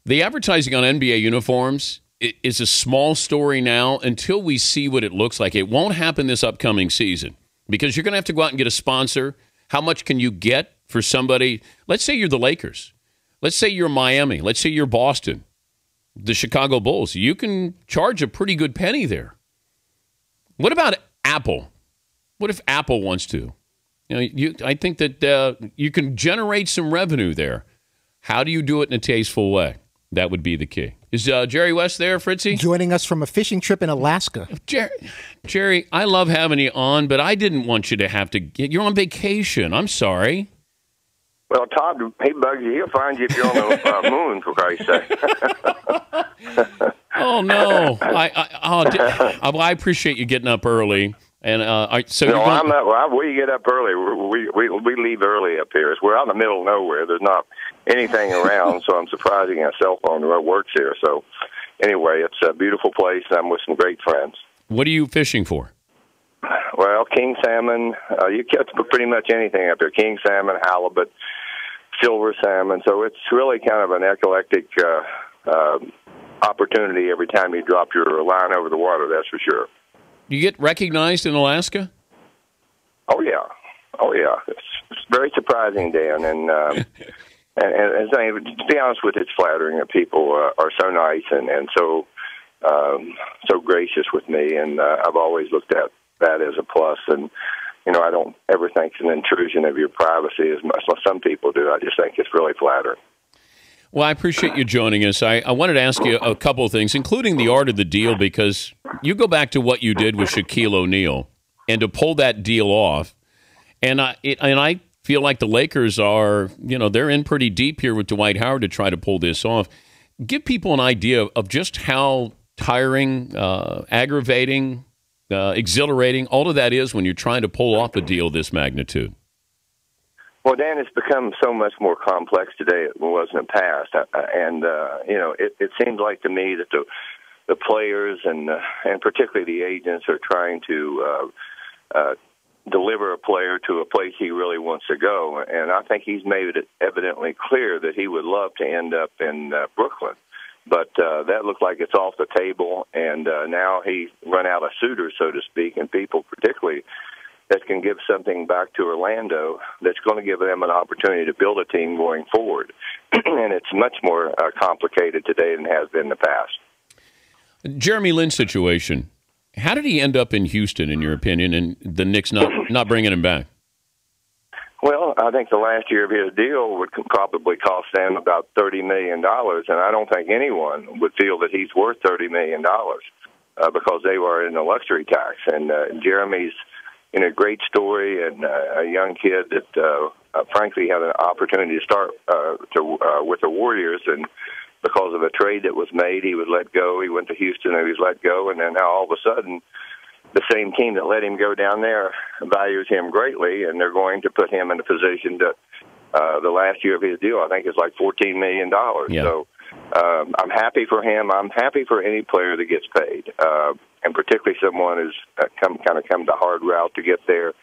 The advertising on NBA uniforms is a small story now until we see what it looks like. It won't happen this upcoming season because you're going to have to go out and get a sponsor. How much can you get for somebody? Let's say you're the Lakers. Let's say you're Miami. Let's say you're Boston, the Chicago Bulls. You can charge a pretty good penny there. What about Apple? What if Apple wants to? I think that you can generate some revenue there. How do you do it in a tasteful way? That would be the key. Is Jerry West there, Fritzy? Joining us from a fishing trip in Alaska. Jerry, I love having you on, but I didn't want you to have to you're on vacation. I'm sorry. Well, Todd, he bugs you. He'll find you if you're on the moon, for Christ's sake. Oh, no. I appreciate you getting up early. And so no, I'm not. Well, we get up early. We leave early up here. We're out in the middle of nowhere. There's not anything around, so I'm surprised you got a cell phone that works here. So anyway, it's a beautiful place. I'm with some great friends. What are you fishing for? Well, king salmon. You catch pretty much anything up here. King salmon, halibut, silver salmon. So it's really kind of an eclectic opportunity every time you drop your line over the water, that's for sure. You get recognized in Alaska? Oh, yeah. It's very surprising, Dan. And to be honest with you, it's flattering that people are so nice and so gracious with me. And I've always looked at that as a plus. And, I don't ever think it's an intrusion of your privacy as much as some people do. I just think it's really flattering. Well, I appreciate you joining us. I wanted to ask you a couple of things, including the art of the deal, because you go back to what you did with Shaquille O'Neal, and to pull that deal off, and I feel like the Lakers are, they're in pretty deep here with Dwight Howard to try to pull this off. Give people an idea of just how tiring, aggravating, exhilarating all of that is when you're trying to pull off a deal this magnitude. Well, Dan, it's become so much more complex today than it was in the past, and it seems like to me that the players and particularly the agents are trying to deliver a player to a place he really wants to go, and I think he's made it evidently clear that he would love to end up in Brooklyn, but that looks like it's off the table, and now he's run out of suitors, so to speak, and people particularly that can give something back to Orlando that's going to give them an opportunity to build a team going forward. And it's much more complicated today than it has been in the past. Jeremy Lin's situation, how did he end up in Houston, in your opinion, and the Knicks not bringing him back? Well, I think the last year of his deal would probably cost them about $30 million, and I don't think anyone would feel that he's worth $30 million because they were in a luxury tax. And Jeremy's a great story, and a young kid that, frankly, had an opportunity to start with the Warriors, and because of a trade that was made, he was let go. He went to Houston, and he was let go, and then now all of a sudden, the same team that let him go down there values him greatly, and they're going to put him in a position that the last year of his deal, I think, is like $14 million. Yeah. So I'm happy for him. I'm happy for any player that gets paid. And particularly someone who's come the hard route to get there,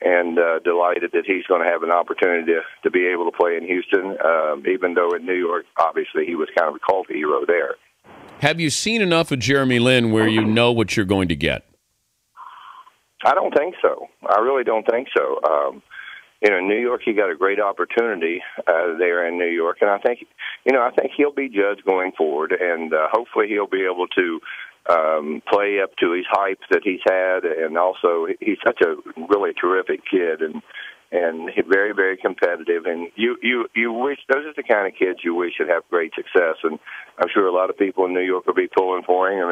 and delighted that he's going to have an opportunity to be able to play in Houston, even though in New York, obviously, he was kind of a cult hero there. Have you seen enough of Jeremy Lin where you know what you're going to get? I don't think so. I really don't think so. In New York, he got a great opportunity there in New York, and I think he'll be judged going forward, and hopefully he'll be able to play up to his hype that he's had, and also he's such a really terrific kid, and very, very competitive. And you wish those are the kind of kids you wish would have great success. And I'm sure a lot of people in New York will be pulling for him,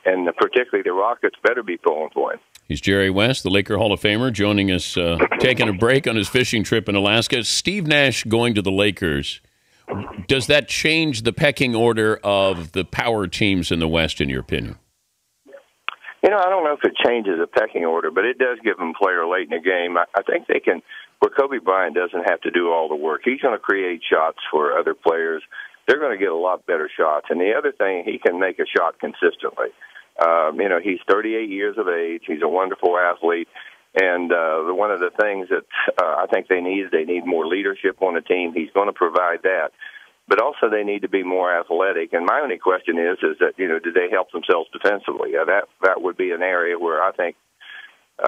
and particularly the Rockets better be pulling for him. He's Jerry West, the Laker Hall of Famer, joining us, taking a break on his fishing trip in Alaska. Steve Nash going to the Lakers. Does that change the pecking order of the power teams in the West, in your opinion? I don't know if it changes the pecking order, but it does give them a player late in the game. I think they can, where Kobe Bryant doesn't have to do all the work. He's going to create shots for other players. They're going to get a lot better shots. And the other thing, he can make a shot consistently. He's 38 years of age. He's a wonderful athlete. And one of the things that I think they need more leadership on the team. He's going to provide that. but also they need to be more athletic. And my only question is that, do they help themselves defensively? That would be an area where I think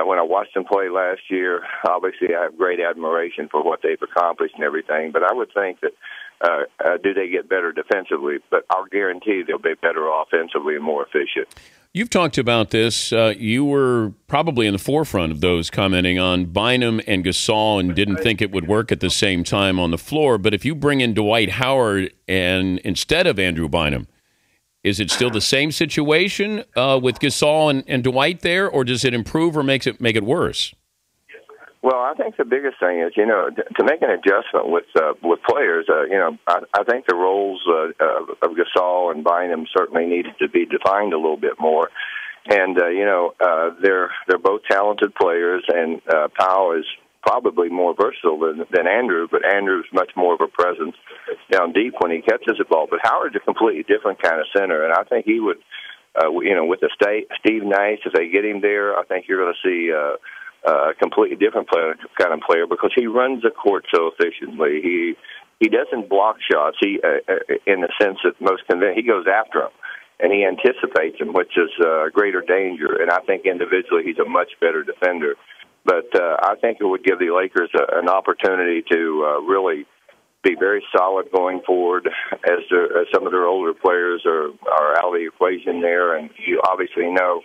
when I watched them play last year, obviously I have great admiration for what they've accomplished and everything, but I would think that do they get better defensively? But I'll guarantee they'll be better offensively and more efficient. You've talked about this. You were probably in the forefront of those commenting on Bynum and Gasol and didn't think it would work at the same time on the floor. But if you bring in Dwight Howard and instead of Andrew Bynum, is it still the same situation with Gasol and Dwight there, or does it improve or make it worse? Well, I think the biggest thing is, to make an adjustment with players. I think the roles of Gasol and Bynum certainly needed to be defined a little bit more. And they're both talented players, and Powell is probably more versatile than Andrew, but Andrew's much more of a presence down deep when he catches the ball. But Howard's a completely different kind of center, and I think he would, with the Steve Nash, if they get him there, I think you're going to see a completely different kind of player because he runs the court so efficiently. He doesn't block shots. He, in the sense that he goes after them and he anticipates them, which is greater danger. And I think individually he's a much better defender. But I think it would give the Lakers an opportunity to really be very solid going forward as some of their older players are out of the equation there. And you obviously know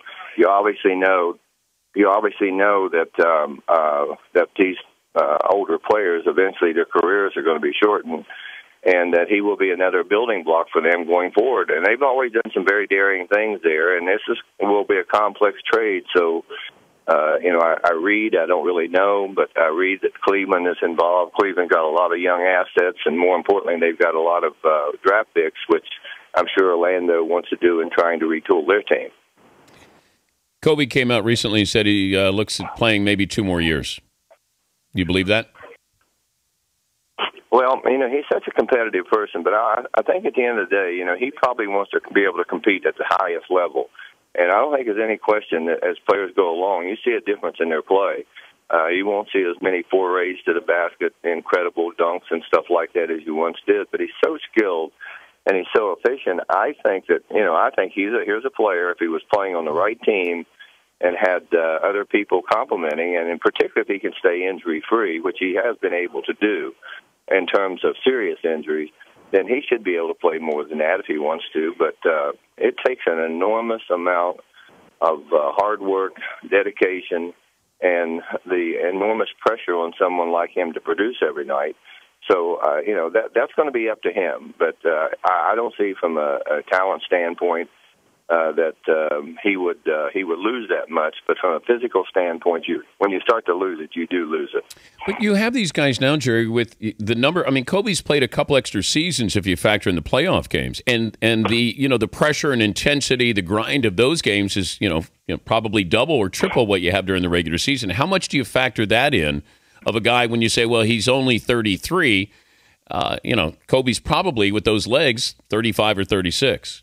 that these older players, eventually their careers are going to be shortened, and that he will be another building block for them going forward. And they've always done some very daring things there, and will be a complex trade. So, I read, I don't really know, but I read that Cleveland is involved. Cleveland got a lot of young assets, and more importantly, they've got a lot of draft picks, which I'm sure Orlando wants to do in trying to retool their team. Kobe came out recently and said he looks at playing maybe 2 more years. Do you believe that? Well, he's such a competitive person, but I think at the end of the day, he probably wants to be able to compete at the highest level. And I don't think there's any question that as players go along, you see a difference in their play. You won't see as many forays to the basket, incredible dunks and stuff like that as you once did, but he's so skilled and he's so efficient. I think that, here's a player, if he was playing on the right team and had other people complimenting, and in particular if he can stay injury-free, which he has been able to do in terms of serious injuries, then he should be able to play more than that if he wants to. But it takes an enormous amount of hard work, dedication, and the enormous pressure on someone like him to produce every night. So, that's going to be up to him. But I don't see from a talent standpoint that he would lose that much. But from a physical standpoint, when you start to lose it, you do lose it. But you have these guys now, Jerry, with the number. I mean, Kobe's played a couple extra seasons if you factor in the playoff games, and the pressure and intensity, the grind of those games is probably double or triple what you have during the regular season. How much do you factor that in of a guy when you say, well, he's only 33? Kobe's probably with those legs 35 or 36.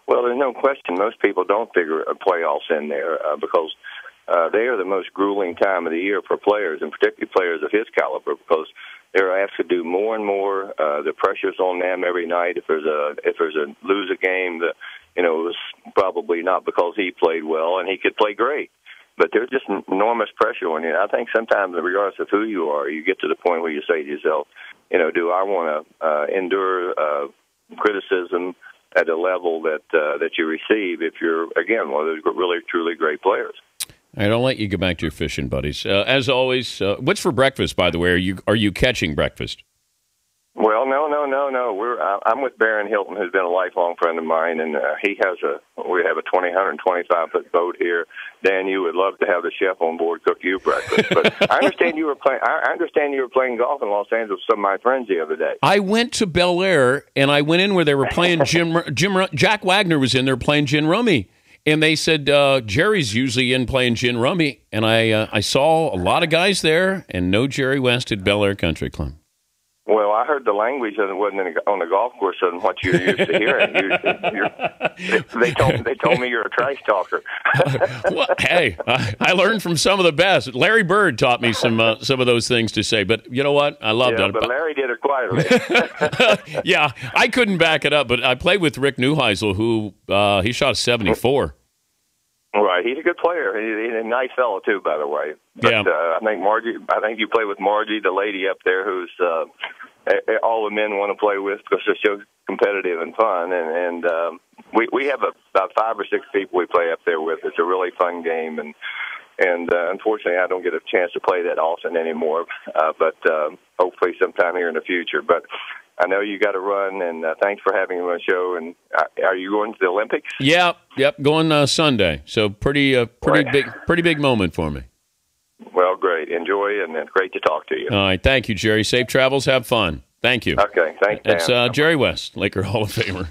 Well, there's no question most people don't figure playoffs in there because they are the most grueling time of the year for players, and particularly players of his caliber, because they're asked to do more and more. The pressure's on them every night. If there's a lose a game, it was probably not because he played well, and he could play great. But there's just enormous pressure on you. I think sometimes, regardless of who you are, you get to the point where you say to yourself, do I want to endure criticism at a level that you receive if you're, again, one of those really, truly great players? I don't let you go back to your fishing buddies. As always, what's for breakfast, by the way? Are you catching breakfast? Well, no. I'm with Barron Hilton, who's been a lifelong friend of mine, and we have a 125-foot boat here. Dan, you would love to have the chef on board cook you breakfast. But I understand you were playing golf in Los Angeles with some of my friends the other day. I went to Bel Air, and I went in where they were playing Jack Wagner was in there playing gin rummy. And they said, Jerry's usually in playing gin rummy. And I saw a lot of guys there, and no Jerry West at Bel Air Country Club. Well, I heard the language that wasn't on the golf course than what you're used to hearing. They told me you're a trash talker. Well, hey, I learned from some of the best. Larry Bird taught me some of those things to say. But you know what? I loved it. But Larry did it quietly. Yeah, I couldn't back it up. But I played with Rick Neuheisel, who he shot a 74. Right, he's a good player. He's a nice fellow too, by the way. But, yeah, I think you play with Margie, the lady up there, who's all the men want to play with because they're so competitive and fun. And we have about 5 or 6 people we play up there with. It's a really fun game, and unfortunately, I don't get a chance to play that often anymore. But hopefully, sometime here in the future. But I know you got to run, and thanks for having me on the show. And are you going to the Olympics? Yep, going Sunday. So pretty big moment for me. Well, great. Enjoy, and it's great to talk to you. All right, thank you, Jerry. Safe travels. Have fun. Thank you. Okay, thanks, Dan. It's Jerry West, Laker Hall of Famer.